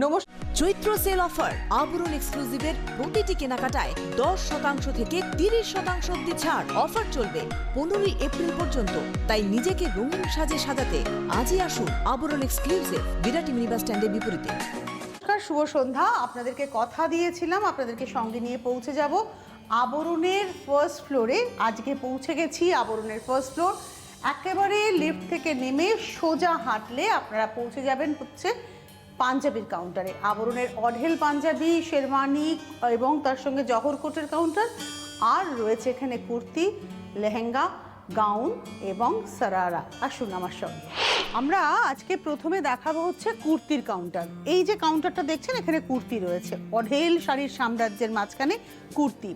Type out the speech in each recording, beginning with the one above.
নমস্কার। চৈত্র sale offer আবরণ এক্সক্লুসিভের প্রতিটি কেনাকাটায় 10% থেকে 30% অব্দি ছাড়। অফার চলবে 15 এপ্রিল পর্যন্ত। তাই নিজেকে রঙিন সাজে সাজাতে আজই আসুন আবরণ এক্সক্লুসিভ, বিরাটি মিনি বাস স্ট্যান্ডের বিপরীতে। শুভ সন্ধ্যা। আপনাদেরকে কথা দিয়েছিলাম আপনাদেরকে সঙ্গে নিয়ে পৌঁছে যাব আবরণের ফার্স্ট ফ্লোরে। আজকে পৌঁছে গেছি আবরণের ফার্স্ট ফ্লোর। একেবারে লিফট থেকে নেমে সোজা হাঁটলে আপনারা পৌঁছে যাবেন হচ্ছে পাঞ্জাবির কাউন্টারে। আবরণের অঢেল পাঞ্জাবি, শেরওয়ানি এবং তার সঙ্গে জহর কোটের কাউন্টার, আর রয়েছে এখানে কুর্তি, লেহেঙ্গা, গাউন এবং সারারা। আসুন আমার সঙ্গে। আমরা আজকে প্রথমে দেখাবো হচ্ছে কুর্তির কাউন্টার। এই যে কাউন্টারটা দেখছেন, এখানে কুর্তি রয়েছে, অঢেল শাড়ির সাম্রাজ্যের মাঝখানে কুর্তি।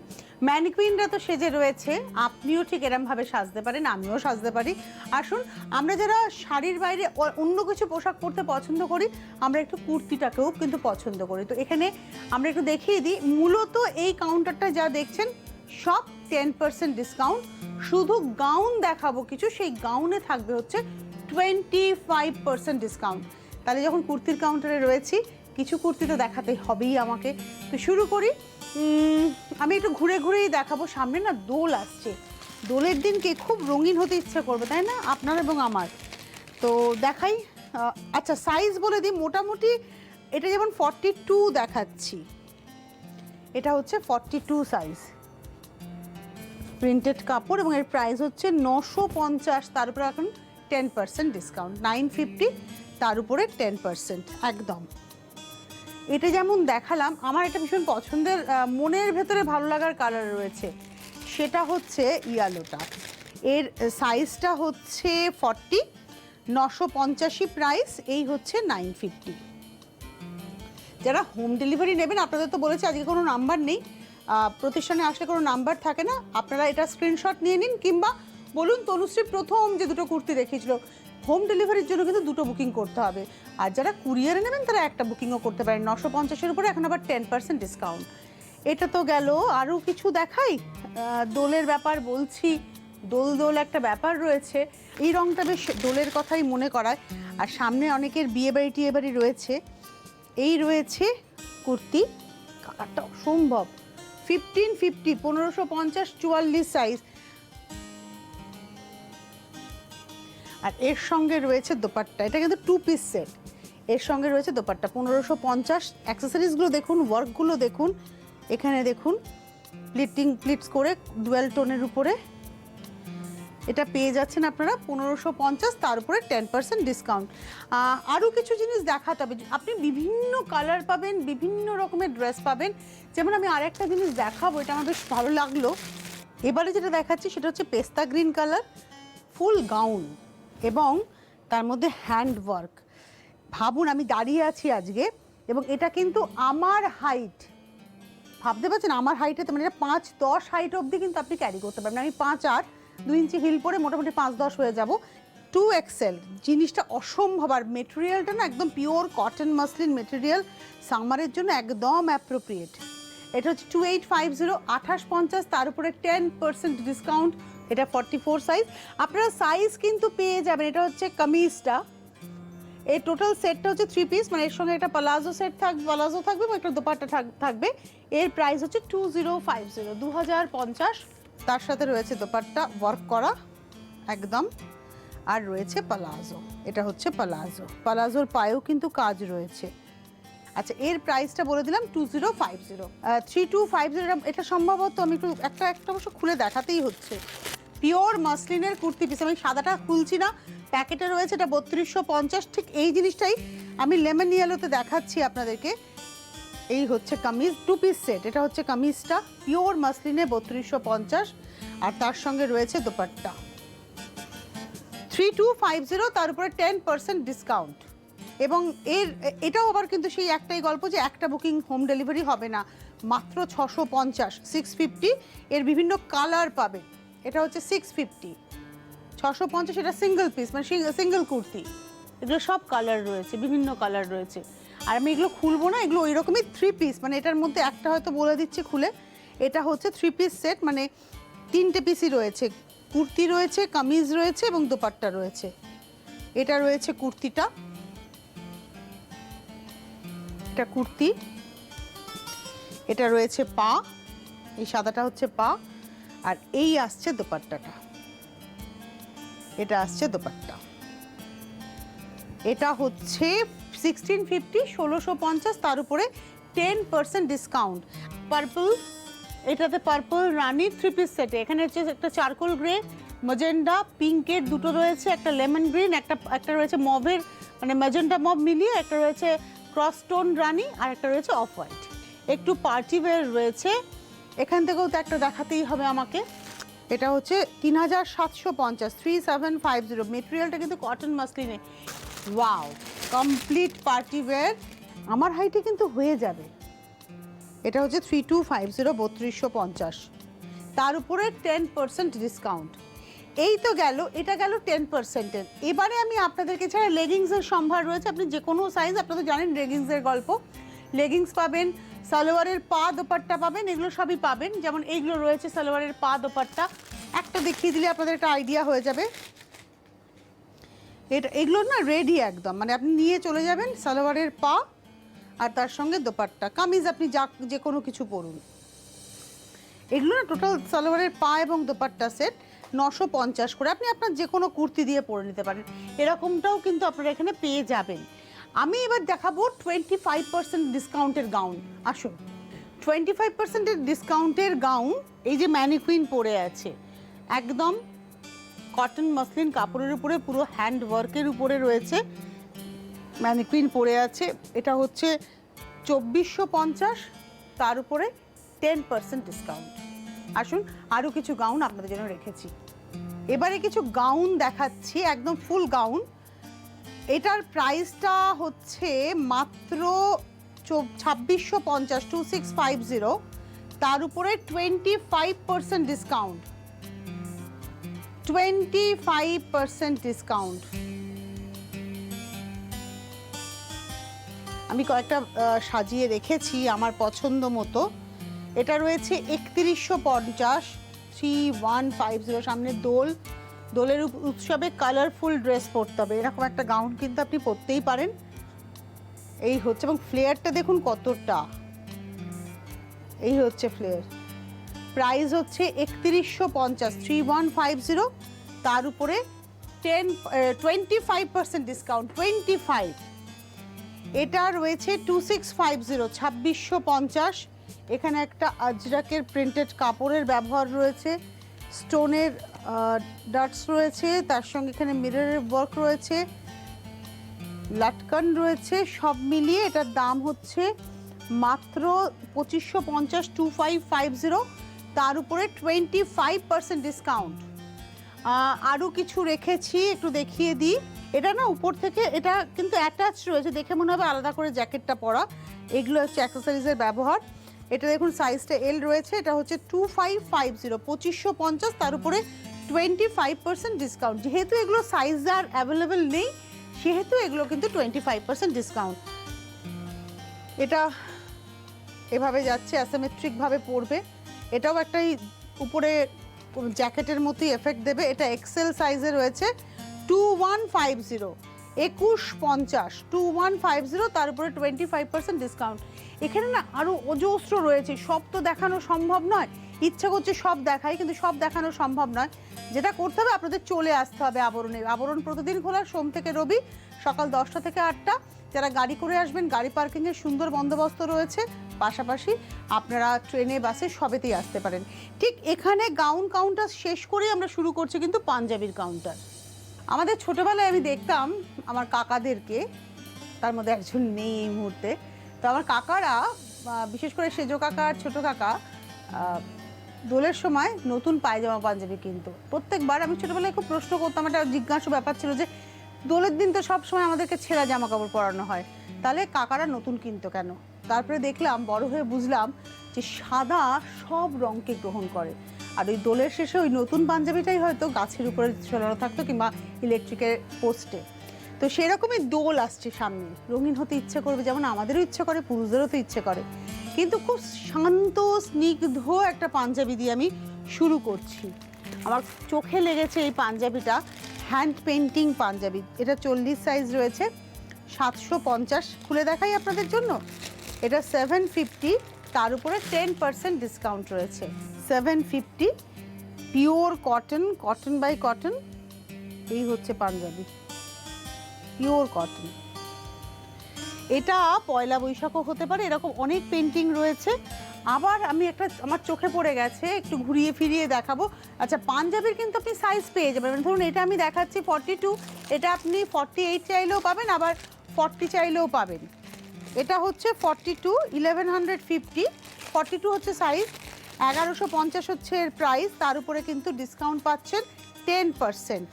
ম্যানিকুইনরা তো সেজে রয়েছে, আপনিও ঠিক এরমভাবে সাজতে পারেন, আমিও সাজতে পারি। আসুন, আমরা যারা শাড়ির বাইরে অন্য কিছু পোশাক পরতে পছন্দ করি, আমরা একটু কুর্তিটাকেও কিন্তু পছন্দ করি। তো এখানে আমরা একটু দেখিয়ে দিই, মূলত এই কাউন্টারটা যা দেখছেন সব 10% ডিসকাউন্ট। শুধু গাউন দেখাবো কিছু, সেই গাউনে থাকবে হচ্ছে 25% ডিসকাউন্ট। তাহলে যখন কুর্তির কাউন্টারে রয়েছি, কিছু কুর্তি তো দেখাতে হবেই আমাকে। তো শুরু করি। আমি একটু ঘুরে ঘুরেই দেখাবো। সামনে না দোল আসছে, দোলের দিনকে খুব রঙিন হতে ইচ্ছে করবে, তাই না আপনার এবং আমার? তো দেখাই। আচ্ছা, সাইজ বলে দিই। মোটামুটি এটা যেমন 42 দেখাচ্ছি, এটা হচ্ছে 42 সাইজ, প্রিন্টেড কাপড়, এবং এর প্রাইস হচ্ছে 950। তার উপরে এখন 10% ডিসকাউন্ট, 950, তার উপরে 10% একদম। এটা যেমন দেখালাম, আমার এটা ভীষণ পছন্দের, মনের ভেতরে ভালো লাগার কালার রয়েছে, সেটা হচ্ছে ইয়েলোটা। এর সাইজটা হচ্ছে 40, 950 প্রাইস, এই হচ্ছে 950। যারা হোম ডেলিভারি নেবেন, আপনাদের তো বলেছে আজকে কোনো নাম্বার নেই, প্রতিষ্ঠানে আসলে কোনো নাম্বার থাকে না, আপনারা এটা স্ক্রিনশট নিয়ে নিন, কিংবা বলুন তনুশ্রী প্রথম যে দুটো কুর্তি দেখিয়েছিল, হোম ডেলিভারির জন্য কিন্তু দুটো বুকিং করতে হবে। আর যারা কুরিয়ারে নেবেন তারা একটা বুকিংও করতে পারেন। 950-এর উপরে এখন আবার 10% ডিসকাউন্ট। এটা তো গেল। আরও কিছু দেখাই। দোলের ব্যাপার বলছি, দোল দোল একটা ব্যাপার রয়েছে, এই রঙটা বেশ দোলের কথাই মনে করায়। আর সামনে অনেকের বিয়ে বাড়ি টিয়ে বাড়ি রয়েছে। এই রয়েছে কুর্তি, কালারটা অসম্ভব, 1550, 1550, 44 সাইজ। আর এর সঙ্গে রয়েছে দোপাট্টা, এটা কিন্তু 2 পিস সেট। এর সঙ্গে রয়েছে দোপাট্টা, 1550। অ্যাক্সেসরিজগুলো দেখুন, ওয়ার্কগুলো দেখুন, এখানে দেখুন প্লিটস করে ডুয়াল টোনের উপরে এটা পেয়ে যাচ্ছেন আপনারা 1550, তার উপরে 10% ডিসকাউন্ট। আরও কিছু জিনিস দেখাতে হবে, আপনি বিভিন্ন কালার পাবেন, বিভিন্ন রকমের ড্রেস পাবেন। যেমন আমি আরেকটা জিনিস দেখাবো, এটা আমার বেশ ভালো লাগলো। এবারে যেটা দেখাচ্ছি সেটা হচ্ছে পেস্তা গ্রিন কালার, ফুল গাউন এবং তার মধ্যে হ্যান্ড ওয়ার্ক। ভাবুন, আমি দাঁড়িয়ে আছি আজকে, এবং এটা কিন্তু আমার হাইট, ভাবতে পারছেন আমার হাইটে, মানে এটা 5'10" হাইট অবধি কিন্তু আপনি ক্যারি করতে পারবেন। আমি 5'8", 2 ইঞ্চি হিল পরে মোটামুটি 5'10" হয়ে যাব। 2XL জিনিসটা অসম্ভব। আর মেটেরিয়ালটা না একদম পিওর কটন মাসলিন মেটেরিয়াল, সামারের জন্য একদম অ্যাপ্রোপ্রিয়েট। এটা হচ্ছে 2850, 2850, তার উপরে 10% ডিসকাউন্ট। এটা 44 সাইজ। আপনারা সাইজ কিন্তু পেয়ে যাবেন। এটা হচ্ছে কামিজটা, এই টোটাল সেটটা হচ্ছে 3 পিস, মানে এর সঙ্গে একটা প্লাজো সেট থাকবে, প্লাজো থাকবে এবং একটা দোপাট্টা থাকবে। এর প্রাইস হচ্ছে 2050, 2050। তার সাথে রয়েছে দোপাট্টা ওয়ার্ক করা একদম, আর রয়েছে প্লাজো। এটা হচ্ছে প্লাজো, প্লাজোর পায়েও কিন্তু কাজ রয়েছে। আচ্ছা, এর প্রাইসটা বলে দিলাম 2050, 3250। এটা সম্ভবত আমি একটু একটা অবশ্য খুলে দেখাতেই হচ্ছে, পিওর মাসলিনের কুর্তি পিস। আমি সাদাটা খুলছি না, প্যাকেটে রয়েছে, এটা 3250। ঠিক এই জিনিসটাই আমি লেমন ইয়েলোতে দেখাচ্ছি আপনাদেরকে। এই হচ্ছে কামিজ, 2 পিস সেট। এটা হচ্ছে কামিজটা, পিওর মাসলিনে 3250, আর তার সঙ্গে রয়েছে দোপাট্টা 3250, তার উপরে 10% ডিসকাউন্ট। এবং এটাও আবার কিন্তু সেই একটাই গল্প যে একটা বুকিং হোম ডেলিভারি হবে না, মাত্র 650, 650। এর বিভিন্ন কালার পাবে। এটা হচ্ছে 650, 650। এটা সিঙ্গেল পিস, মানে সিঙ্গেল কুর্তি। এগুলো সব কালার রয়েছে, বিভিন্ন কালার রয়েছে। আর আমি এগুলো খুলবো না, এগুলো ওই রকমই 3 পিস, মানে এটার মধ্যে একটা হয়তো বলে দিচ্ছি খুলে। এটা হচ্ছে 3 পিস সেট, মানে 3টে পিসই রয়েছে, কুর্তি রয়েছে, কামিজ রয়েছে এবং দোপাট্টা রয়েছে। এটা রয়েছে কুর্তিটা, একটা কুর্তি, এটা রয়েছে পা, এই সাদাটা হচ্ছে পা, আর এই আসছে দোপাট্টাটা, এটা আসছে দোপাট্টা। এটা হচ্ছে 1650, 1650, তার উপরে 10% ডিসকাউন্ট। পার্পল, এটাতে পার্পল রানী 3 পিস সেটে, এখানে হচ্ছে একটা চারকোল গ্রে, ম্যাজেন্ডা, পিঙ্কের দুটো রয়েছে, একটা লেমন গ্রিন, একটা রয়েছে মভের মানে ম্যাজেন্ডা মভ মিলিয়ে, একটা রয়েছে ক্রস টোন রানী, আর একটা রয়েছে অফ হোয়াইট। একটু পার্টি ওয়্যার রয়েছে, এখান থেকেও তো একটা দেখাতেই হবে আমাকে। এটা হচ্ছে 3750, 3750, মেটেরিয়ালটা কিন্তু কটন মাসলিনে। ওয়াও, কমপ্লিট পার্টি ওয়্যার, আমার হাইটে কিন্তু হয়ে যাবে। এটা হচ্ছে 3250, 3250, তার উপরে 10% ডিসকাউন্ট। এই তো গেল, এটা গেল 10%-এর। এবারে আমি আপনাদেরকে ছাড়া লেগিংসের সম্ভার রয়েছে, আপনি যে কোনো সাইজ, আপনারা তো জানেন লেগিংসের গল্প, লেগিংস পাবেন, সালোয়ারের পা দোপাট্টা পাবেন, এগুলো সবই পাবেন। যেমন এইগুলো রয়েছে সালোয়ারের পা দোপাট্টা, একটা দেখিয়ে দিলে আপনাদের একটা আইডিয়া হয়ে যাবে। এগুলো না রেডি একদম, মানে আপনি নিয়ে চলে যাবেন, সালোয়ারের পা আর তার সঙ্গে দোপাট্টা, কামিজ আপনি যে কোনো কিছু পরুন। এগুলো না টোটাল সালোয়ারের পা এবং দোপাট্টা সেট 950 করে, আপনি আপনার যে কোনো কুর্তি দিয়ে পরে নিতে পারেন। এরকমটাও কিন্তু আপনারা এখানে পেয়ে যাবেন। আমি এবার দেখাবো 25% ডিসকাউন্টের গাউন। আসুন, 25% ডিসকাউন্টের গাউন, এই যে ম্যানিকুইন পরে আছে, একদম কটন মাসলিন কাপড়ের উপরে, পুরো হ্যান্ড ওয়ার্কের উপরে রয়েছে, ম্যানিকুইন পরে আছে। এটা হচ্ছে 2450, তার উপরে 10% ডিসকাউন্ট। আসুন, আরও কিছু গাউন আপনাদের জন্য রেখেছি। এবারে কিছু গাউন দেখাচ্ছি, একদম ফুল গাউন। এটার প্রাইসটা হচ্ছে মাত্র 2650, 2650, তার উপরে 25% ডিসকাউন্ট, 25% ডিসকাউন্ট। আমি কয়েকটা সাজিয়ে রেখেছি আমার পছন্দ মতো। এটা রয়েছে 3150, 3150, সামনে দোলের উৎসবে কালারফুল ড্রেস পরতে হবে, এরকম একটা গাউন কিন্তু আপনি পরতেই পারেন। এই হচ্ছে, এবং ফ্লেয়ারটা দেখুন কতটা, এই হচ্ছে ফ্লেয়ার। প্রাইস হচ্ছে 3150, 3150, তার উপরে 25% ডিসকাউন্ট, 25। এটা রয়েছে 2650, 2650, এখানে একটা আজরাকের প্রিন্টেড কাপড়ের ব্যবহার রয়েছে, স্টোনের ডাটস রয়েছে, তার সঙ্গে এখানে মিররের ওয়ার্ক রয়েছে, লাটকান রয়েছে, সব মিলিয়ে এটার দাম হচ্ছে মাত্র 2550, 2550, তার উপরে 25% ডিসকাউন্ট। আরও কিছু রেখেছি, একটু দেখিয়ে দিই। এটা না উপর থেকে, এটা কিন্তু অ্যাটাচ রয়েছে, দেখে মনে হবে আলাদা করে জ্যাকেটটা পরা, এগুলো হচ্ছে অ্যাক্সেসরিজের ব্যবহার। এটা দেখুন সাইজটা এল রয়েছে, এটা হচ্ছে 2550, 2550, তার উপরে 25% ডিসকাউন্ট। যেহেতু এগুলো সাইজ আর অ্যাভেলেবেল নেই, সেহেতু এগুলো কিন্তু 25% ডিসকাউন্ট। এটা এভাবে যাচ্ছে, অ্যাসিমেট্রিকভাবে পরবে, এটাও একটা উপরে জ্যাকেটের মতোই এফেক্ট দেবে। এটা এক্সেল সাইজে রয়েছে, 2150, 2150, 2150, তার উপরে 25% ডিসকাউন্ট। এখানে না আরও অজস্র রয়েছে, সব তো দেখানো সম্ভব নয়, ইচ্ছা করছে সব দেখাই, কিন্তু সব দেখানো সম্ভব নয়। যেটা করতে হবে, আপনাদের চলে আসতে হবে আবরণে। আবরণ প্রতিদিন খোলা, সোম থেকে রবি, সকাল 10টা থেকে 8টা। যারা গাড়ি করে আসবেন, গাড়ি পার্কিংয়ের সুন্দর বন্দোবস্ত রয়েছে, পাশাপাশি আপনারা ট্রেনে বাসে সবেতেই আসতে পারেন। ঠিক এখানে গাউন কাউন্টার শেষ করে আমরা শুরু করছি কিন্তু পাঞ্জাবির কাউন্টার। আমাদের ছোটোবেলায় আমি দেখতাম আমার কাকাদেরকে, তার মধ্যে একজন নেই এই মুহূর্তে, তো আমার কাকারা, বিশেষ করে সেজো কাকা আর ছোটো কাকা, দোলের সময় নতুন পায়জামা পাঞ্জাবি কিনতো। প্রত্যেকবার আমি ছোটোবেলায় খুব প্রশ্ন করতাম, একটা জিজ্ঞাসা ব্যাপার ছিল যে দোলের দিন তো সব সময় আমাদেরকে ছেঁড়া জামা কাপড় পরানো হয়, তাহলে কাকারা নতুন কিনতো কেন? তারপরে দেখলাম, বড় হয়ে বুঝলাম যে সাদা সব রঙকে গ্রহণ করে, আর ওই দোলের শেষে ওই নতুন পাঞ্জাবিটাই হয়তো গাছের উপরে ঝোলানো থাকতো কিংবা ইলেকট্রিকের পোস্টে। তো সেরকমই দোল আসছে সামনে, রঙিন হতে ইচ্ছে করবে, যেমন আমাদেরও ইচ্ছে করে, পুরুষদেরও তো ইচ্ছে করে। কিন্তু খুব শান্ত স্নিগ্ধ একটা পাঞ্জাবি দিয়ে আমি শুরু করছি। আমার চোখে লেগেছে এই পাঞ্জাবিটা, হ্যান্ড পেন্টিং পাঞ্জাবি। এটা 40 সাইজ রয়েছে, 750, খুলে দেখাই আপনাদের জন্য। এটা 750, তার উপরে 10% ডিসকাউন্ট রয়েছে। 750 pure cotton, cotton by cotton, এই হচ্ছে পাঞ্জাবি পিওর কটন। এটা পয়লা বৈশাখও হতে পারে, এরকম অনেক পেন্টিং রয়েছে। আবার আমি একটা আমার চোখে পড়ে গেছে, একটু ঘুরিয়ে ফিরিয়ে দেখাবো। আচ্ছা, পাঞ্জাবির কিন্তু আপনি সাইজ পেয়ে যাবেন। ধরুন এটা আমি দেখাচ্ছি 42, এটা আপনি 48 চাইলেও পাবেন, আবার 40 চাইলেও পাবেন। এটা হচ্ছে 42, 1150, 42 হচ্ছে সাইজ, 1150 হচ্ছে এর প্রাইস, তার উপরে কিন্তু ডিসকাউন্ট পাচ্ছেন 10%।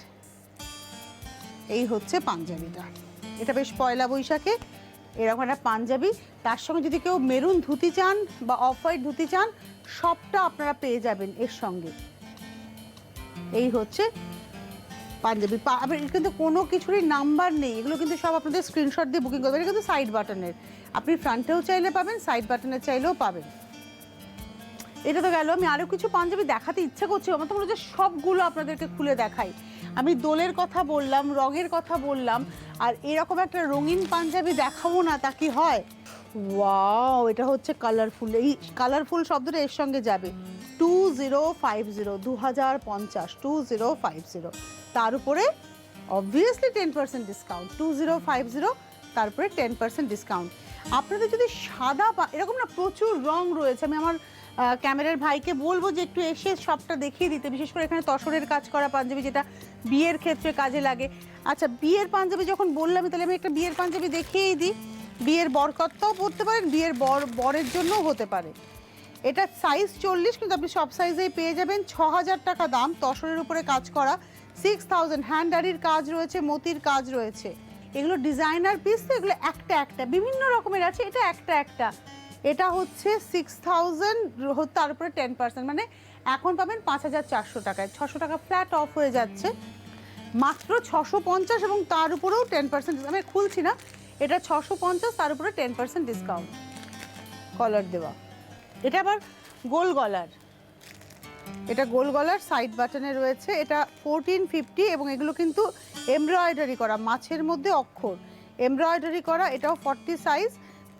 এই হচ্ছে পাঞ্জাবিটা, এটা বেশ পয়লা বৈশাখে এরকম একটা পাঞ্জাবি। তার সঙ্গে যদি কেউ মেরুন ধুতি চান বা অফ হোয়াইট ধুতি চান, সবটা আপনারা পেয়ে যাবেন এর সঙ্গে। এই হচ্ছে পাঞ্জাবি। কিন্তু কোনো কিছুরই নাম্বার নেই, এগুলো কিন্তু সব আপনাদের স্ক্রিনশট দিয়ে বুকিং করবেন। এটা কিন্তু সাইড বাটনের, আপনি ফ্রন্টেও চাইলে পাবেন, সাইড বাটনের চাইলেও পাবেন। এটা তো গেল। আমি আরও কিছু পাঞ্জাবি দেখাতে ইচ্ছা করছি, আমার তো মনে হচ্ছে সবগুলো আপনাদেরকে খুলে দেখাই। আমি দোলের কথা বললাম, রঙের কথা বললাম, আর এরকম একটা রঙিন পাঞ্জাবি দেখাবো না তা কি হয়? ওয়াও, এটা হচ্ছে কালারফুল। এই কালারফুল শব্দটা এর সঙ্গে যাবে। 2050, 2050, 2050, তার উপরে অবভিয়াসলি 10% ডিসকাউন্ট। 2050, তারপরে 10% ডিসকাউন্ট। আপনাদের যদি সাদা এরকম না প্রচুর রং রয়েছে, আমি আমার ক্যামেরার ভাইকে বলবো যে একটু এসে সবটা দেখিয়ে দিতে, বিশেষ করে এখানে তসরের কাজ করা পাঞ্জাবি, যেটা বিয়ের ক্ষেত্রে কাজে লাগে। আচ্ছা, বিয়ের পাঞ্জাবি যখন বললাম, তাহলে আমি একটা বিয়ের পাঞ্জাবি দেখিয়েই দিই। বিয়ের বরকর্তাও পরতে পারেন, বিয়ের বরের জন্যও হতে পারে। এটা সাইজ 40, কিন্তু আপনি সব সাইজেই পেয়ে যাবেন। 6000 টাকা দাম, তসরের উপরে কাজ করা। 6000, হ্যান্ডারির কাজ রয়েছে, মতির কাজ রয়েছে। এগুলো ডিজাইনার পিস, তো এগুলো একটা একটা বিভিন্ন রকমের আছে, এটা একটা একটা। এটা হচ্ছে 6000, তার উপরে 10%, মানে এখন পাবেন 5400 টাকায়। 600 টাকা ফ্ল্যাট অফ হয়ে যাচ্ছে, মাত্র 650, এবং তার উপরেও 10%। আমি খুলছি না, এটা 650, তার উপরে 10% ডিসকাউন্ট, কলার দেওয়া। এটা আবার গোল গলার, এটা গোল গলার, সাইড বাটনে রয়েছে। এটা 1450, এবং এগুলো কিন্তু এমব্রয়ডারি করা, মাছের মধ্যে অক্ষর এমব্রয়ডারি করা। এটাও 40 সাইজ,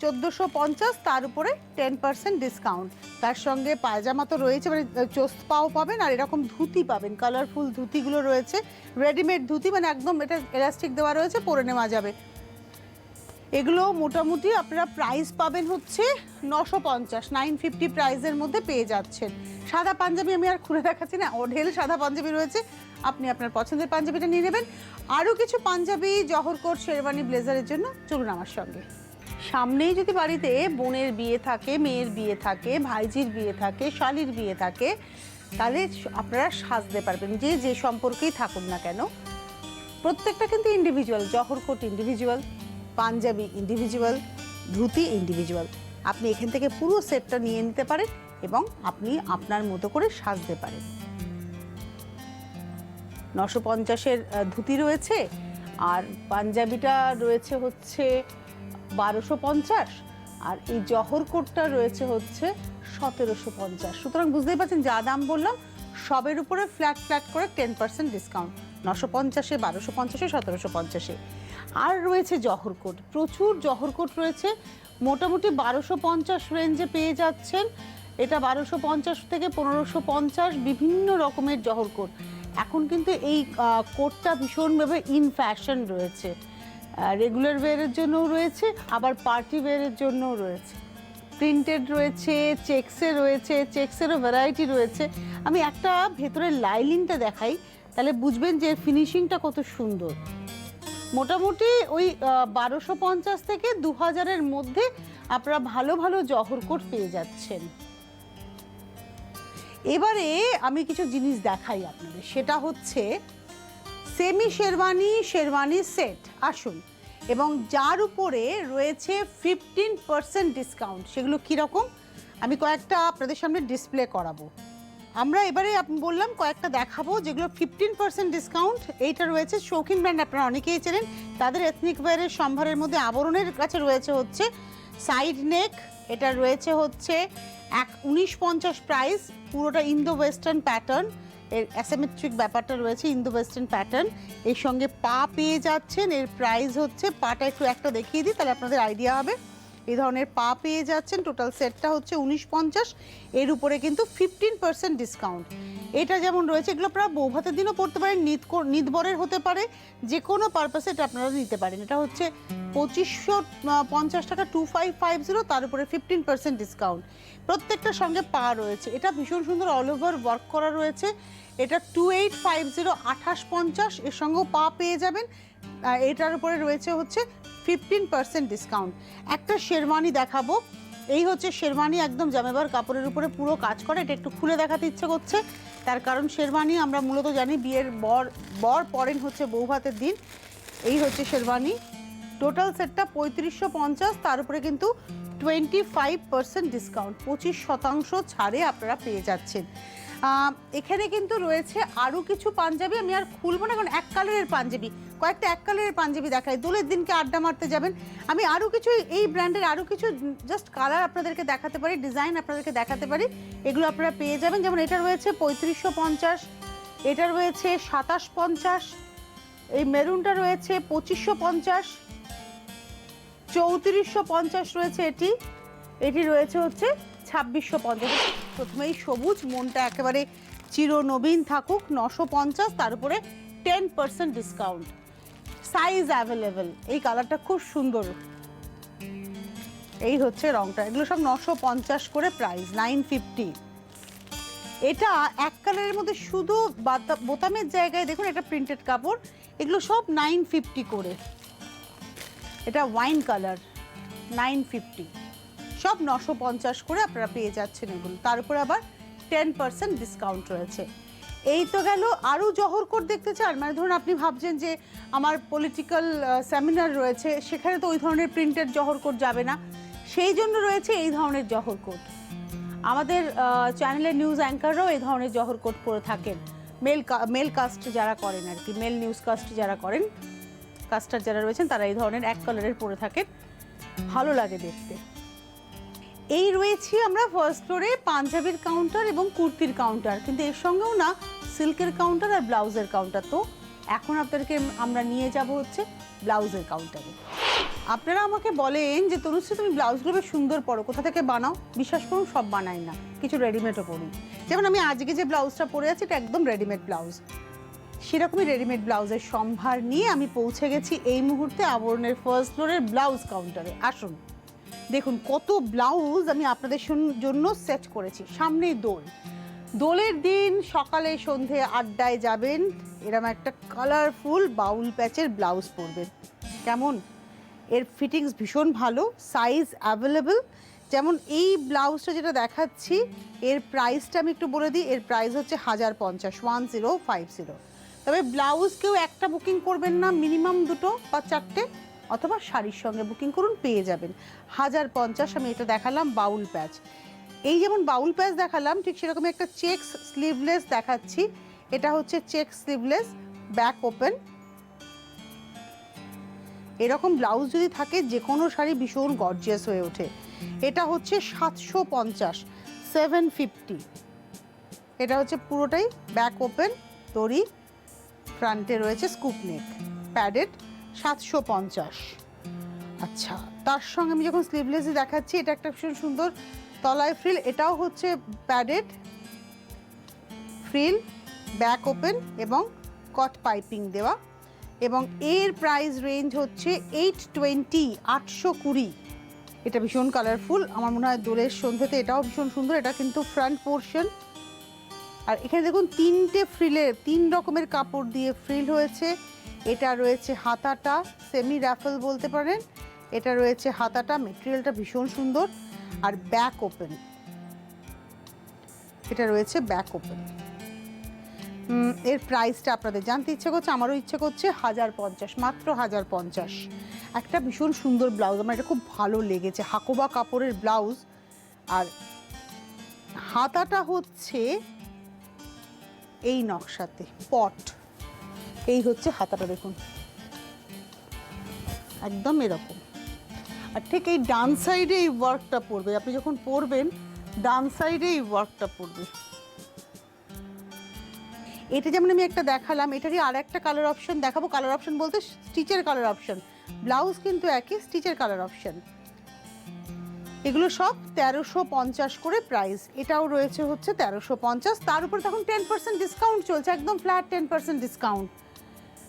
1450, তার উপরে 10% ডিসকাউন্ট। তার সঙ্গে পায়জামা তো রয়েছে, মানে চোস্ত-পাও পাবেন, আর এরকম ধুতি পাবেন, কালারফুল ধুতিগুলো রয়েছে, রেডিমেড ধুতি, মানে একদম এটা এলাস্টিক দেওয়া রয়েছে, পরে নেওয়া যাবে। এগুলো মোটামুটি আপনারা প্রাইস পাবেন হচ্ছে 950, 950 প্রাইসের মধ্যে পেয়ে যাচ্ছেন। সাদা পাঞ্জাবি আমি আর খুলে দেখাচ্ছি না, ঢেল সাদা পাঞ্জাবি রয়েছে, আপনি আপনার পছন্দের পাঞ্জাবিটা নিয়ে নেবেন। আরও কিছু পাঞ্জাবি, জহরকোট, শেরওয়ানি, ব্লেজারের জন্য চলুন আমার সঙ্গে। সামনেই যদি বাড়িতে বোনের বিয়ে থাকে, মেয়ের বিয়ে থাকে, ভাইজির বিয়ে থাকে, শালির বিয়ে থাকে, তাহলে আপনারা সাজতে পারবেন, যে যে সম্পর্কেই থাকুন না কেন। প্রত্যেকটা কিন্তু ইন্ডিভিজুয়াল, জহরকোট individual, panjabi individual, dhoti individual. আপনি এখান থেকে পুরো সেটটা নিয়ে নিতে পারেন এবং আপনি আপনার মতো করে সাজতে পারেন। 950-এর ধুতি রয়েছে, আর পাঞ্জাবিটা রয়েছে হচ্ছে 1250, আর এই জহরকোটটা রয়েছে হচ্ছে 1750। সুতরাং বুঝতেই পারছেন, যা দাম বললাম সবের উপরে ফ্ল্যাট ফ্ল্যাট করে 10% ডিসকাউন্ট। 950-এ, 1250-এ, 1750-এ। আর রয়েছে জহরকোট, প্রচুর জহরকোট রয়েছে, মোটামুটি 1250 রেঞ্জে পেয়ে যাচ্ছেন। এটা 1250 থেকে 1550, বিভিন্ন রকমের জহরকোট। এখন কিন্তু এই কোটটা ভীষণভাবে ইন ফ্যাশন রয়েছে, রেগুলার ওয়্যারের জন্যও রয়েছে, আবার পার্টি ওয়্যারের জন্যও রয়েছে। প্রিন্টেড রয়েছে, চেক্সে রয়েছে, চেক্সেরও ভ্যারাইটি রয়েছে। আমি একটা ভেতরের লাইলিনটা দেখাই, তাহলে বুঝবেন যে ফিনিশিংটা কত সুন্দর। মোটামুটি ওই 1250 থেকে 2000-এর মধ্যে আপনারা ভালো ভালো জহরকোট পেয়ে যাচ্ছেন। এবারে আমি কিছু জিনিস দেখাই আপনাদের, সেটা হচ্ছে সেমি শেরওয়ানি, শেরওয়ানি সেট। আসুন, এবং যার উপরে রয়েছে 15% ডিসকাউন্ট। সেগুলো কীরকম আমি কয়েকটা আপনাদের সামনে ডিসপ্লে করাবো। আমরা এবারে বললাম কয়েকটা দেখাবো যেগুলো 15% ডিসকাউন্ট। এইটা রয়েছে শৌখিন ব্র্যান্ড, আপনারা অনেকেই চেনেন, তাদের এথনিক ওয়্যারের সম্ভারের মধ্যে আবরণের কাছে রয়েছে হচ্ছে সাইড নেক। এটা রয়েছে হচ্ছে 1950 প্রাইস, পুরোটা ইন্দো ওয়েস্টার্ন প্যাটার্ন। এর অ্যাসিমেট্রিক ব্যাপারটা রয়েছে, ইন্দো ওয়েস্টার্ন প্যাটার্ন। এর সঙ্গে পা পেয়ে যাচ্ছেন, এর প্রাইস হচ্ছে, পাটা একটু একটা দেখিয়ে দিই তাহলে আপনাদের আইডিয়া হবে। এই ধরনের পা পেয়ে যাচ্ছেন, টোটাল সেটটা হচ্ছে 1950। এর উপরে কিন্তু 15% ডিসকাউন্ট। এটা যেমন রয়েছে, এগুলো আপনারা বৌভাতের দিনও পড়তে পারেন, নিতবরের হতে পারে, যে কোনো পারপাসে এটা আপনারা নিতে পারেন। এটা হচ্ছে 2550 টাকা, 2550, তার উপরে 15% ডিসকাউন্ট। প্রত্যেকটার সঙ্গে পা রয়েছে। এটা ভীষণ সুন্দর অল ওভার ওয়ার্ক করা রয়েছে। এটা 2850, 2850, এর সঙ্গেও পা পেয়ে যাবেন। এটার উপরে রয়েছে হচ্ছে 15% ডিসকাউন্ট। একটা শেরওয়ানি দেখাবো, এই হচ্ছে শেরওয়ানি, একদম জামেবার কাপড়ের উপরে পুরো কাজ করে। এটা একটু খুলে দেখাতে ইচ্ছে করছে, তার কারণ শেরওয়ানি আমরা মূলত জানি বিয়ের বর পরেন হচ্ছে বৌভাতের দিন। এই হচ্ছে শেরওয়ানি, টোটাল সেটটা 3550, তার উপরে কিন্তু 25% ডিসকাউন্ট, 25% ছাড়ে আপনারা পেয়ে যাচ্ছেন। এখানে কিন্তু রয়েছে আরও কিছু পাঞ্জাবি, আমি আর খুলবো না কারণ এক কালারের পাঞ্জাবি, কয়েকটা এক কালারের পাঞ্জাবি দেখাই। দোলের দিনকে আড্ডা মারতে যাবেন, আমি আরও কিছু এই ব্র্যান্ডের আরও কিছু জাস্ট কালার আপনাদেরকে দেখাতে পারি, ডিজাইন আপনাদেরকে দেখাতে পারি, এগুলো আপনারা পেয়ে যাবেন। যেমন এটা রয়েছে 3550, এটা রয়েছে 2750, এই মেরুনটা রয়েছে 2550, 3450 রয়েছে, এটি রয়েছে হচ্ছে 2650। প্রথমেই সবুজ, মনটা একেবারে চিরনবীন থাকুক, 950, তার উপরে 10% ডিসকাউন্ট, সাইজ অ্যাভেলেবেল। এই কালারটা খুব সুন্দর, এই হচ্ছে রংটা। এগুলো সব 950 করে প্রাইস, 950। এটা এক কালারের মধ্যে শুধু বোতামের জায়গায় দেখুন এটা প্রিন্টেড কাপড়, এগুলো সব 950 করে। এটা ওয়াইন কালার, 950, সব 950 করে আপনারা পেয়ে যাচ্ছেন এগুলো। তার উপরে আবার 10% ডিসকাউন্ট রয়েছে। এই তো গেল। আরও জহর কোট দেখতে চান, মানে ধরুন আপনি ভাবছেন যে আমার পলিটিক্যাল সেমিনার রয়েছে, সেখানে তো ওই ধরনের প্রিন্টেড জহর কোট যাবে না, সেই জন্য রয়েছে এই ধরনের জহর কোট। আমাদের চ্যানেলের নিউজ অ্যাঙ্কাররাও এই ধরনের জহর কোট পরে থাকেন, মেল কাস্ট যারা করেন আর কি, মেল নিউজ কাস্ট যারা করেন, কাস্টার যারা রয়েছেন তারা এই ধরনের এক কালারের পরে থাকেন, ভালো লাগে দেখতে। এই রয়েছি আমরা ফার্স্ট ফ্লোরে পাঞ্জাবির কাউন্টার এবং কুর্তির কাউন্টার, কিন্তু এর সঙ্গেও না সিল্কের কাউন্টার আর ব্লাউজের কাউন্টার। তো এখন আপনাদেরকে আমরা নিয়ে যাব হচ্ছে ব্লাউজের কাউন্টারে। আপনারা আমাকে বলেন যে তনুশ্রী তুমি ব্লাউজগুলো বেশ সুন্দর পরো, কোথা থেকে বানাও? বিশ্বাস করুন সব বানাই না, কিছু রেডিমেডও পরি। যেমন আমি আজকে যে ব্লাউজটা পরে আছি এটা একদম রেডিমেড ব্লাউজ, সেরকমই রেডিমেড ব্লাউজের সম্ভার নিয়ে আমি পৌঁছে গেছি এই মুহূর্তে আবরণের ফার্স্ট ফ্লোরের ব্লাউজ কাউন্টারে। আসুন দেখুন কত ব্লাউজ আমি আপনাদের জন্য সেট করেছি। সামনেই দোলের দিন সকালে সন্ধে আড্ডায় যাবেন, এরকম একটা কালারফুল বাউল প্যাচের ব্লাউজ পরবেন, কেমন? এর ফিটিংস ভীষণ ভালো, সাইজ অ্যাভেলেবল। যেমন এই ব্লাউজটা যেটা দেখাচ্ছি এর প্রাইসটা আমি একটু বলে দিই, এর প্রাইস হচ্ছে 1050, 1050। তবে ব্লাউজ কেউ একটা বুকিং করবেন না, মিনিমাম 2 বা 4টে, অথবা শাড়ির সঙ্গে বুকিং করুন, পেয়ে যাবেন 1050। আমি এটা দেখালাম বাউল প্যাচ, এই যেমন বাউল প্যাচ দেখালাম ঠিক সেরকমই একটা চেকস স্লিভলেস দেখাচ্ছি। এটা হচ্ছে চেক স্লিভলেস, ব্যাক ওপেন। এরকম ব্লাউজ যদি থাকে যে কোনো শাড়ি ভীষণ গর্জিয়াস হয়ে ওঠে। এটা হচ্ছে 750, 750। এটা হচ্ছে পুরোটাই ব্যাক ওপেন, দড়ি, ফ্রন্টে রয়েছে স্কুপ নেক, প্যাডেড, 750। আচ্ছা, তার সঙ্গে আমি যখন স্লিভলেসই দেখাচ্ছি, এটা একটা ভীষণ সুন্দর তলায় ফ্রিল, এটাও হচ্ছে প্যাডেড ফ্রিল, ব্যাক ওপেন এবং কট পাইপিং দেওয়া, এবং এর প্রাইস রেঞ্জ হচ্ছে 820, 820। এটা ভীষণ কালারফুল, আমার মনে হয় দোলের সন্ধ্যেতে এটাও ভীষণ সুন্দর। এটা কিন্তু ফ্রন্ট পোর্শন, আর এখানে দেখুন 3টে ফ্রিলের 3 রকমের কাপড় দিয়ে ফ্রিল হয়েছে। এটা রয়েছে হাতাটা, সেমি র্যাফেল বলতে পারেন, এটা রয়েছে হাতাটা, মেটেরিয়ালটা ভীষণ সুন্দর, আর ব্যাক ওপেন, এটা রয়েছে ব্যাক ওপেন। এর প্রাইসটা আপনাদের জানতে ইচ্ছে করছে, আমারও ইচ্ছে করছে, 1050, মাত্র 1050। একটা ভীষণ সুন্দর ব্লাউজ, আমার এটা খুব ভালো লেগেছে, হাকোবা কাপড়ের ব্লাউজ, আর হাতাটা হচ্ছে এই নকশাতে পট, এই হচ্ছে হাতাটা দেখুন একদম এরকম, আর ঠিক এই ডান সাইডে এই ওয়ার্কটা পড়বে, আপনি যখন পরবেন ডান সাইডে এই ওয়ার্কটা পড়বে। এটা যেমন আমি একটা দেখালাম, এটারই আর একটা কালার অপশন দেখাবো। কালার অপশন বলতে স্টিচের কালার অপশন, ব্লাউজ কিন্তু একই, স্টিচের কালার অপশন। এগুলো সব 1350 করে প্রাইস। এটাও রয়েছে হচ্ছে 1350, তার উপর তখন 10% ডিসকাউন্ট চলছে, একদম ফ্ল্যাট 10% ডিসকাউন্ট।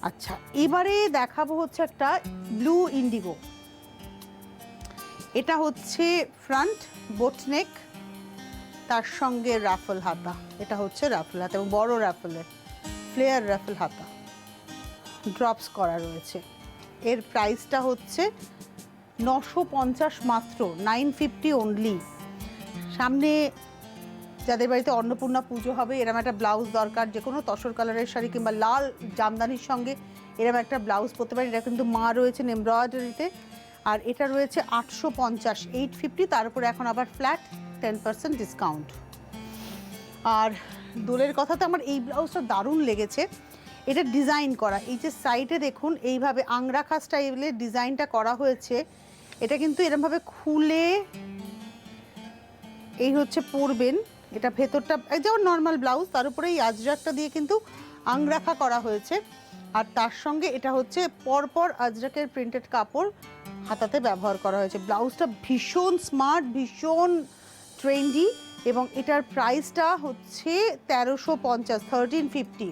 আচ্ছা, এবারে দেখাবো হচ্ছে একটা ব্লু ইন্ডিগো। এটা হচ্ছে ফ্রন্ট বোটনেক, তার সঙ্গে রাফল হাতা। এটা হচ্ছে রাফল হাতা এবং বড় রাফলের ফ্লেয়ার রাফল হাতা, ড্রপস করা রয়েছে। এর প্রাইসটা হচ্ছে 950 মাত্র, 950 অনলি। সামনে যাদের বাড়িতে অন্নপূর্ণা পুজো হবে, এরম একটা ব্লাউজ দরকার, যে কোনো তসর কালারের শাড়ি কিংবা লাল জামদানির সঙ্গে এরম একটা ব্লাউজ পরতে পারেন। এটা কিন্তু মা রয়েছেন এমব্রয়ডারিতে, আর এটা রয়েছে 850, 850, তার উপরে এখন আবার ফ্ল্যাট 10% ডিসকাউন্ট। আর দোলের কথা তো আমার এই ব্লাউজটা দারুণ লেগেছে। এটা ডিজাইন করা, এই যে সাইডে দেখুন এইভাবে আংরাখা স্টাইলের ডিজাইনটা করা হয়েছে। এটা কিন্তু এরমভাবে খুলে এই হচ্ছে পরবেন। এটা ভেতরটা যেমন নর্মাল ব্লাউজ, তার উপরে এই আজরাকটা দিয়ে কিন্তু আংরাখা করা হয়েছে। আর তার সঙ্গে এটা হচ্ছে পরপর আজরাকের প্রিন্টেড কাপড় হাতাতে ব্যবহার করা হয়েছে। ব্লাউজটা ভীষণ স্মার্ট, ভীষণ ট্রেন্ডি, এবং এটার প্রাইসটা হচ্ছে 1350, 1350।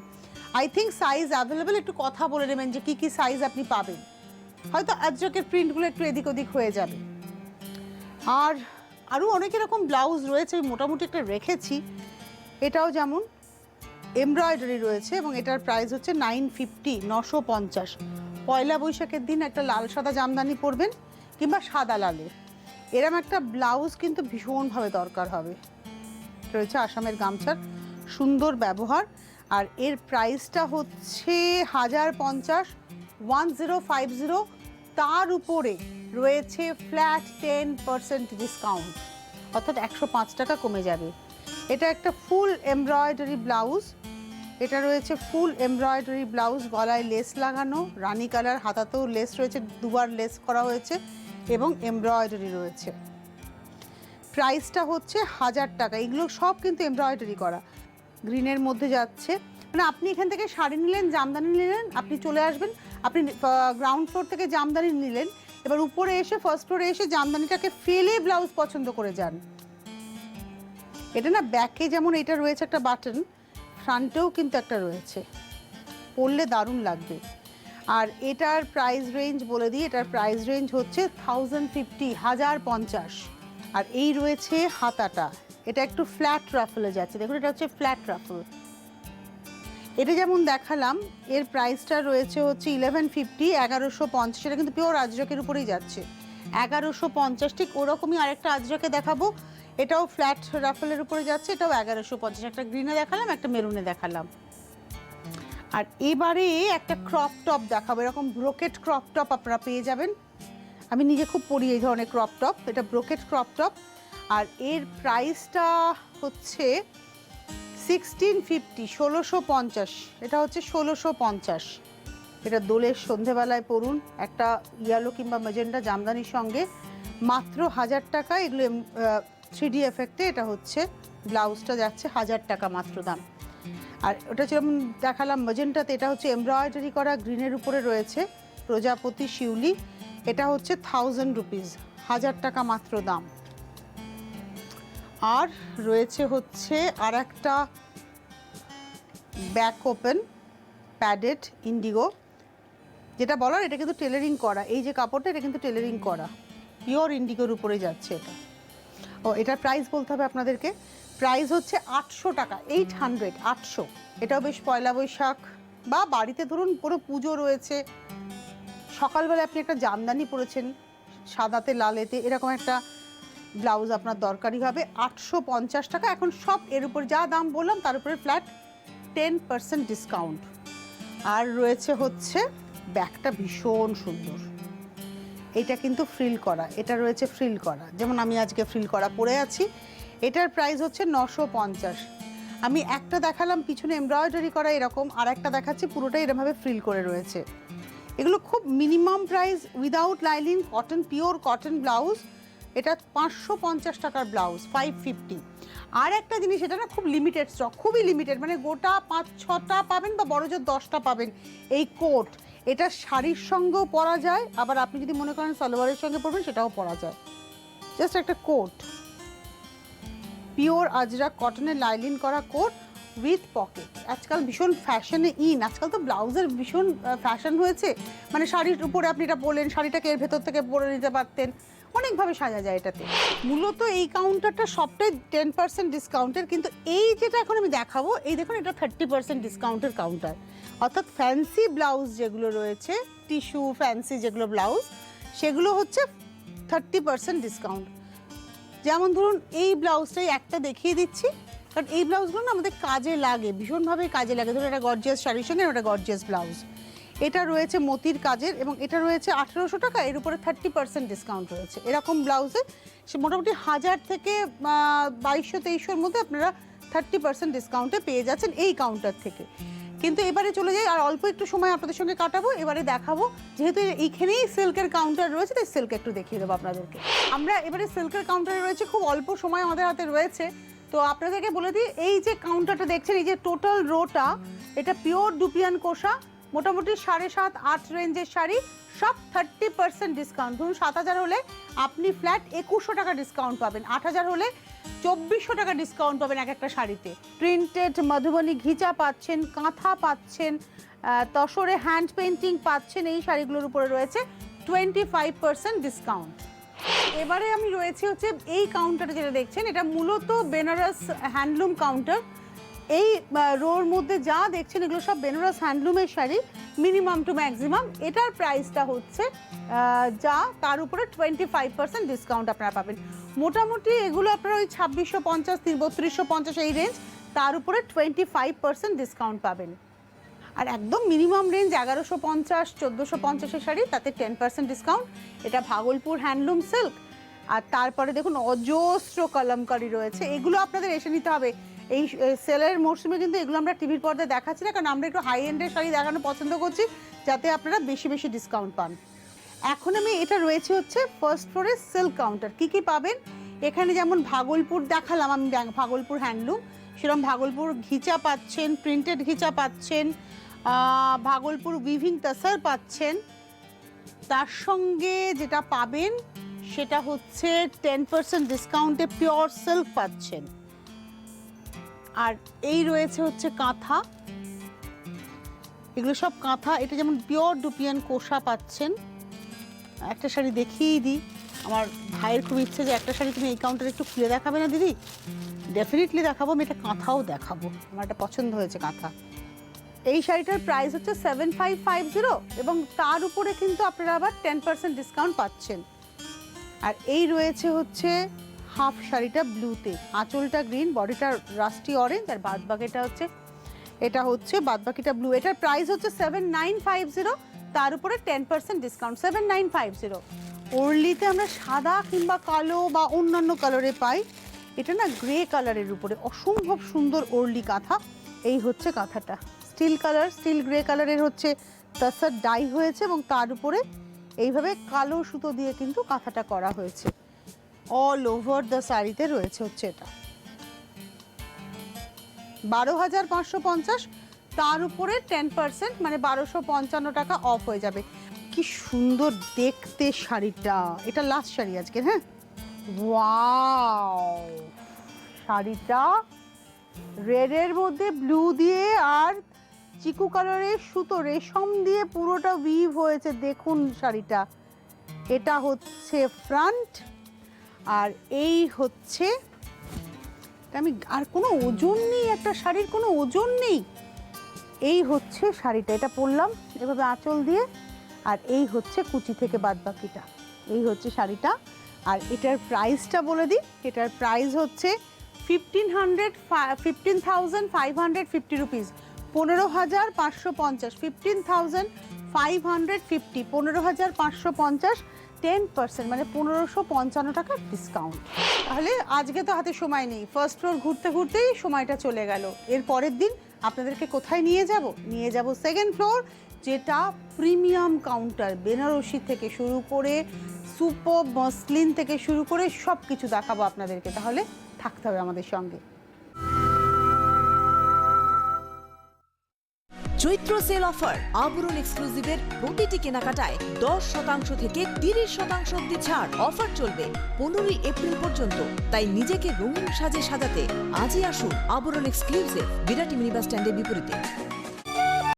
I think size available. একটু কথা বলে নেবেন যে কী কী সাইজ আপনি পাবেন, হয়তো আজরাকের প্রিন্টগুলো একটু এদিক ওদিক হয়ে যাবে। আর আরও অনেক এরকম ব্লাউজ রয়েছে, আমি মোটামুটি একটা রেখেছি। এটাও যেমন এমব্রয়ডারি রয়েছে এবং এটার প্রাইস হচ্ছে 950, 950। পয়লা বৈশাখের দিন একটা লাল সাদা জামদানি পরবেন কিংবা সাদা লালের, এরম একটা ব্লাউজ কিন্তু ভীষণভাবে দরকার হবে। রয়েছে আসামের গামছার সুন্দর ব্যবহার, আর এর প্রাইসটা হচ্ছে 1050, 1050। তার উপরে রয়েছে ফ্ল্যাট 10% ডিসকাউন্ট, অর্থাৎ 105 টাকা কমে যাবে। এটা একটা ফুল এমব্রয়ডারি ব্লাউজ, এটা রয়েছে ফুল এমব্রয়ডারি ব্লাউজ, গলায় লেস লাগানো, রানী কালার, হাতাতেও লেস রয়েছে, দুবার লেস করা হয়েছে এবং এমব্রয়ডারি রয়েছে। প্রাইসটা হচ্ছে 1000 টাকা। এগুলো সব কিন্তু এমব্রয়ডারি করা, গ্রিনের মধ্যে যাচ্ছে। মানে আপনি এখান থেকে শাড়ি নিলেন, জামদানি নিলেন, আপনি চলে আসবেন, আপনি গ্রাউন্ড ফ্লোর থেকে জামদানি নিলেন, এবার উপরে এসে ফার্স্ট ফ্লোরে এসে জামদানিটাকে ফেলে ব্লাউজ পছন্দ করে যান। এটা না ব্যাকে যেমন এটা রয়েছে একটা বাটন, ফ্রন্টেও কিন্তু একটা রয়েছে, পরলে দারুণ লাগবে। আর এটার প্রাইস রেঞ্জ বলে দিই, এটার প্রাইস রেঞ্জ হচ্ছে 1050, 1050। আর এই রয়েছে হাতাটা, এটা একটু ফ্ল্যাট রাফলে যাচ্ছে, দেখুন এটা হচ্ছে ফ্ল্যাট রাফল। এটা যেমন দেখালাম, এর প্রাইসটা রয়েছে হচ্ছে 1150, 1150। এটা কিন্তু পিওর আজরকের উপরেই যাচ্ছে, 1150। ঠিক ওরকমই আরেকটা আজরকে দেখাবো, এটাও ফ্ল্যাট রাফলের উপরে যাচ্ছে, এটাও 1150। একটা গ্রিনে দেখালাম, একটা মেরুনে দেখালাম। আর এবারে একটা ক্রপ টপ দেখাবো, এরকম ব্রোকেট ক্রপ টপ আপনারা পেয়ে যাবেন। আমি নিজে খুব পরি এই ধরনের ক্রপ টপ, এটা ব্রোকেট ক্রপ টপ। আর এর প্রাইসটা হচ্ছে 1650, 1650। এটা হচ্ছে 1650। এটা দোলের সন্ধেবেলায় পরুন একটা ইয়েলো কিংবা ম্যাজেন্টা জামদানির সঙ্গে, মাত্র 1000 টাকা। এগুলো 3D এফেক্টে, এটা হচ্ছে ব্লাউজটা যাচ্ছে 1000 টাকা মাত্র দাম। আর ওটা যেমন দেখালাম ম্যাজেন্টাতে, এটা হচ্ছে এমব্রয়ডারি করা, গ্রিনের উপরে রয়েছে প্রজাপতি শিউলি, এটা হচ্ছে 1000 রুপিস, 1000 টাকা মাত্র দাম। আর রয়েছে হচ্ছে আর একটা ব্যাক ওপেন প্যাডেড ইন্ডিগো, যেটা বলার এটা কিন্তু টেলারিং করা, এই যে কাপড়টা এটা কিন্তু টেলারিং করা, পিওর ইন্ডিগোর উপরে যাচ্ছে এটা। ও এটার প্রাইস বলতে হবে আপনাদেরকে, প্রাইস হচ্ছে 800 টাকা, 800, 800। এটাও বেশ পয়লা বৈশাখ বা বাড়িতে ধরুন পুরো পুজো রয়েছে, সকালবেলা আপনি একটা জামদানি পরেছেন সাদাতে লালেতে, এরকম একটা ব্লাউজ আপনার দরকারি হবে। 850 টাকা। এখন সব এর উপর যা দাম বললাম তার উপরে ফ্ল্যাট 10% ডিসকাউন্ট। আর রয়েছে হচ্ছে ব্যাগটা ভীষণ সুন্দর, এটা কিন্তু ফ্রিল করা, এটা রয়েছে ফ্রিল করা, যেমন আমি আজকে ফ্রিল করা পরে আছি। এটার প্রাইস হচ্ছে 950। আমি একটা দেখালাম পিছনে এমব্রয়ডারি করা এরকম, আর একটা দেখাচ্ছি পুরোটাই এরকমভাবে ফ্রিল করে রয়েছে। এগুলো খুব minimum price, without lining, cotton, pure cotton blouse, এটা 550 টাকার ব্লাউজ, 550। আর একটা জিনিস, এটা না খুব লিমিটেড স্টক, খুবই লিমিটেড, মানে গোটা 5-6টা পাবেন বা বড় জোর 10টা পাবেন। এই কোট, এটা শাড়ির সঙ্গেও পরা যায়, আবার আপনি যদি মনে করেন সালোয়ারের সঙ্গে পরবেন সেটাও পরা যায়। জাস্ট একটা কোট, পিওর আজরাক কটনের লাইলিন করা কোট উইথ পকেট। আজকাল ভীষণ ফ্যাশনে ইন, আজকাল তো ব্লাউজের ভীষণ ফ্যাশন হয়েছে, মানে শাড়ির উপরে আপনি এটা বললেন, শাড়িটাকে এর ভেতর থেকে পরে নিতে পারতেন, অনেকভাবে সাজা যায় এটাতে। মূলত এই কাউন্টারটা সবটাই 10% ডিসকাউন্টের, কিন্তু এই যেটা এখন আমি দেখাবো, এই দেখুন এটা 30% ডিসকাউন্টের কাউন্টার। অর্থাৎ ফ্যান্সি ব্লাউজ যেগুলো রয়েছে, টিস্যু ফ্যান্সি যেগুলো ব্লাউজ, সেগুলো হচ্ছে 30% ডিসকাউন্ট। যেমন ধরুন এই ব্লাউজটাই একটা দেখিয়ে দিচ্ছি, কারণ এই ব্লাউজগুলো না আমাদের কাজে লাগে, ভীষণভাবে কাজে লাগে। ধরুন এটা গর্জিয়াস শাড়ির সঙ্গে এটা গর্জিয়াস ব্লাউজ, এটা রয়েছে মতির কাজের এবং এটা রয়েছে 1800 টাকা, এর উপরে 30% ডিসকাউন্ট রয়েছে। এরকম ব্লাউজে সে মোটামুটি 1000 থেকে 2200-2300-র মধ্যে আপনারা 30% ডিসকাউন্টে পেয়ে যাচ্ছেন এই কাউন্টার থেকে। কিন্তু এবারে চলে যাই, আর অল্প একটু সময় আপনাদের সঙ্গে কাটাবো, এবারে দেখাবো, যেহেতু এইখানেই সিল্কের কাউন্টার রয়েছে তাই সিল্ক একটু দেখিয়ে দেবো আপনাদেরকে। আমরা এবারে সিল্কের কাউন্টারে রয়েছে, খুব অল্প সময় আমাদের হাতে রয়েছে, তো আপনাদেরকে বলে দিই, এই যে কাউন্টারটা দেখছেন, এই যে টোটাল রোটা, এটা পিওর ডুপিয়ান কোষা, মোটামুটি 7.5-8 রেঞ্জের শাড়ি, সব 30% ডিসকাউন্ট। ধরুন 7000 হলে আপনি ফ্ল্যাট 2100 টাকা ডিসকাউন্ট পাবেন, 8000 হলে 2400 টাকা ডিসকাউন্ট পাবেন এক একটা শাড়িতে। প্রিন্টেড মধুবনী ঘিচা পাচ্ছেন, কাঁথা পাচ্ছেন, তসরে হ্যান্ড পেইন্টিং পাচ্ছেন, এই শাড়িগুলোর উপরে রয়েছে 25% ডিসকাউন্ট। এবারে আমি রয়েছে হচ্ছে এই কাউন্টারে যেটা দেখছেন, এটা মূলত বেনারস হ্যান্ডলুম কাউন্টার। এই রোর মধ্যে যা দেখছেন এগুলো সব বেনারস হ্যান্ডলুমের শাড়ি, মিনিমাম টু ম্যাক্সিমাম। এটার প্রাইসটা হচ্ছে যা, তার উপরে 25% ডিসকাউন্ট আপনারা পাবেন। মোটামুটি এগুলো আপনারা ওই 2650, 3250 এই রেঞ্জ, তার উপরে 25% ডিসকাউন্ট পাবেন। আর একদম মিনিমাম রেঞ্জ 1150, 1450-এর শাড়ি, তাতে 10% ডিসকাউন্ট। এটা ভাগলপুর হ্যান্ডলুম সিল্ক। আর তারপরে দেখুন অজস্র কলমকারি রয়েছে, এগুলো আপনাদের এসে নিতে হবে। এই সেলের মরশুমে কিন্তু এগুলো আমরা টিভির পর্দায় দেখাচ্ছি না, কারণ আমরা একটু হাই এন্ডের শাড়ি দেখানো পছন্দ করছি, যাতে আপনারা বেশি বেশি ডিসকাউন্ট পান। এখন আমি এটা রয়েছে হচ্ছে ফার্স্ট ফ্লোরে সিল্ক কাউন্টার। কি কি পাবেন এখানে, যেমন ভাগলপুর দেখালাম আমি, ভাগলপুর হ্যান্ডলুম, সেরকম ভাগলপুর ঘিচা পাচ্ছেন, প্রিন্টেড ঘিচা পাচ্ছেন, ভাগলপুর উইভিং তাসার পাচ্ছেন। তার সঙ্গে যেটা পাবেন সেটা হচ্ছে 10% ডিসকাউন্টে পিওর সিল্ক পাচ্ছেন। আর এই রয়েছে হচ্ছে কাঁথা, এগুলো সব কাঁথা। এটা যেমন পিওর ডুপিয়ান কোষা পাচ্ছেন। একটা শাড়ি দেখিয়েই দিই, আমার ভাইয়ের খুব ইচ্ছে যে একটা শাড়ি তুমি এই কাউন্টারে একটু খুলে দেখাবে না দিদি। ডেফিনেটলি দেখাবো, আমি এটা কাঁথাও দেখাবো, আমার এটা পছন্দ হয়েছে কাঁথা। এই শাড়িটার প্রাইস হচ্ছে 7550 এবং তার উপরে কিন্তু আপনারা আবার 10% ডিসকাউন্ট পাচ্ছেন। আর এই রয়েছে হচ্ছে হাফ শাড়িটা ব্লুতে, আঁচলটা গ্রিন, বডিটা রাস্টি অরেঞ্জ, আর বাদবাকিটা হচ্ছে, এটা হচ্ছে বাদবাকিটা ব্লু। এটার প্রাইস হচ্ছে 7950, তার উপরে 10% ডিসকাউন্ট, 7950। ওরলিতে আমরা সাদা কিংবা কালো বা অন্যান্য কালারে পাই, এটা না গ্রে কালারের উপরে অসম্ভব সুন্দর ওরলি কাঁথা। এই হচ্ছে কাঁথাটা, স্টিল কালার, স্টিল গ্রে কালারের হচ্ছে তাসার ডাই হয়েছে এবং তার উপরে এইভাবে কালো সুতো দিয়ে কিন্তু কাঁথাটা করা হয়েছে। অল ওভার দ্য শাড়িতে রয়েছে হচ্ছে এটা 12,550, তার উপরে 10% মানে 1255 টাকা অফ হয়ে যাবে। কি সুন্দর দেখতে শাড়িটা, এটা লাস্ট শাড়ি আজকে। হ্যাঁ, ওয়াও, শাড়িটা রেডের মধ্যে ব্লু দিয়ে আর চিকু কালারের সুতো রেশম দিয়ে পুরোটা উইভ হয়েছে, দেখুন শাড়িটা। এটা হচ্ছে ফ্রন্ট, আর এই হচ্ছে, আমি আর কোনো ওজন নেই, একটা শাড়ির কোনো ওজন নেই। এই হচ্ছে শাড়িটা, এটা পরলাম এভাবে আঁচল দিয়ে, আর এই হচ্ছে কুচি থেকে বাদবাকিটা। এই হচ্ছে শাড়িটা। আর এটার প্রাইসটা বলে দিই, এটার প্রাইস হচ্ছে 15,550 রুপিস, 15,550, 15,550, 15,550, 10% মানে 1555 টাকার ডিসকাউন্ট। তাহলে আজকে তো হাতে সময় নেই, ফার্স্ট ফ্লোর ঘুরতে ঘুরতেই সময়টা চলে গেল। এর পরের দিন আপনাদেরকে কোথায় নিয়ে যাব? নিয়ে যাব সেকেন্ড ফ্লোর, যেটা প্রিমিয়াম কাউন্টার, বেনারসি থেকে শুরু করে সুপার মসলিন থেকে শুরু করে সব কিছু দেখাবো আপনাদেরকে, তাহলে থাকতে হবে আমাদের সঙ্গে। চৈত্র সেল অফার, আবরণ এক্সক্লুসিভের প্রতিটি কেনাকাটায় 10% থেকে 30% অব্দি ছাড়। অফার চলবে 15 এপ্রিল পর্যন্ত, তাই নিজেকে রঙিন সাজে সাজাতে আজই আসুন আবরণ এক্সক্লুসিভ, বিরাটি মিনি বাস স্ট্যান্ডের বিপরীতে।